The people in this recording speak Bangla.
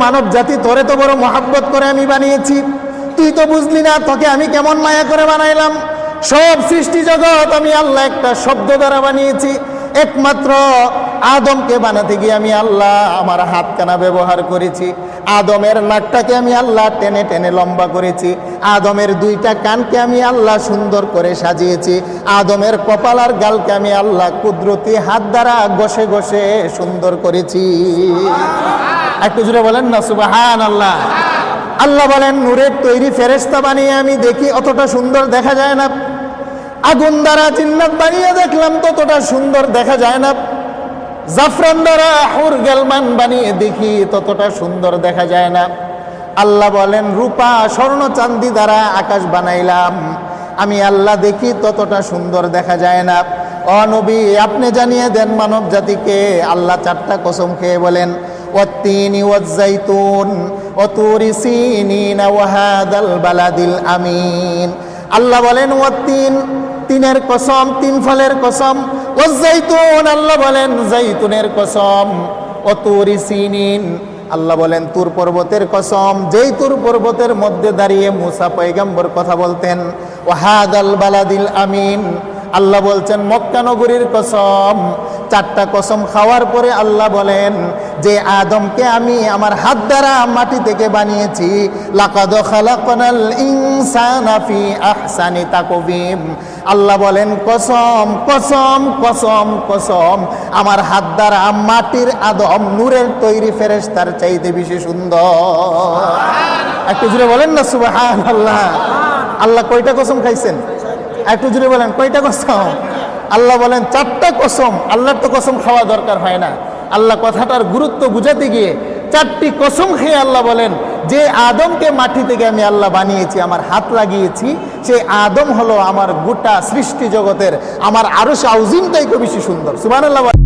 মানব জাতি তোরে তো বড় মহাব্বত করে আমি বানিয়েছি, তুই তো বুঝলি না তোকে আমি কেমন মায়া করে বানাইলাম। সব সৃষ্টি জগৎ আমি আল্লাহ একটা শব্দ দ্বারা বানিয়েছি। একমাত্র আদমকে বানাতে গিয়ে আমি আল্লাহ আমার হাতখানা ব্যবহার করেছি। আদমের নাকটাকে আমি আল্লাহ টেনে টেনে লম্বা করেছি। আদমের দুইটা কানকে আমি আল্লাহ সুন্দর করে সাজিয়েছি। আদমের কপাল আর গালকে আমি আল্লাহ কুদরতি হাত দ্বারা ঘষে ঘষে সুন্দর করেছি। একটু জুড়ে বলেন না সুবহানাল্লাহ। আল্লাহ বলেন নূরের তৈরি ফেরেশতা বানিয়ে আমি দেখি অতটা সুন্দর দেখা যায় না। আগুন দ্বারা জিন্নাত বানিয়ে দেখলাম ততটা সুন্দর দেখা যায় না। জাফরান দ্বারা হুর গেলমান বানিয়ে দেখি ততটা সুন্দর দেখা যায় না। আল্লাহ বলেন রূপা স্বর্ণ চাঁদি দ্বারা আকাশ বানাইলাম, আমি আল্লাহ দেখি ততটা সুন্দর দেখা যায় না। ও নবী আপনি জানিয়ে দেন মানব জাতিকে। আল্লাহ চারটা কসম খেয়ে বলেন ওয়াত্তিনি ওয়াজ্জাইতুন ওয়া তুরি সিনিন ওয়া হাদাল বালাদিল আমিন। আল্লাহ বলেন ওয়াত্তিন, তিনের কসম, তিন ফলের কসম। ওয়াজ্জাইতুন, আল্লাহ বলেন জাইতুনের কসম। ওয়া তুরি সিনিন, আল্লাহ বলেন তুর পর্বতের কসম, যেই তুর পর্বতের মধ্যে দাঁড়িয়ে মুসা পয়গম্বর কথা বলতেন। ওয়া হাদাল বালাদিল আমিন, আল্লাহ বলছেন মক্কা নগরীর কসম। চারটা কসম খাওয়ার পরে আল্লাহ বলেন যে আদমকে আমি আমার হাত দ্বারা মাটি থেকে বানিয়েছি। লাকাদ খালাকনাল ইনসানা ফি আহসানি তাকওয়িম। আল্লাহ বলেন কসম কসম কসম কসম, আমার হাত দ্বারা মাটির আদম নূরের তৈরি ফেরেশতার চাইতে বেশি সুন্দর। একটু জুড়ে বলেন না সুবহানাল্লাহ। আল্লাহ কয়টা কসম খাইছেন? একটু জুড়ে বলেন কয়টা কসম? আল্লাহ বলেন চারটা কসম। আল্লাহর তো কসম খাওয়া দরকার হয় না। আল্লাহ কথাটার গুরুত্ব বুঝাতে গিয়ে চারটি কসম খেয়ে আল্লাহ বলেন যে আদমকে মাটি থেকে আমি আল্লাহ বানিয়েছি, আমার হাত লাগিয়েছি, সেই আদম হলো আমার গোটা সৃষ্টি জগতের আমার আরশ আযীম থেকে বেশি সুন্দর। সুবহানাল্লাহ।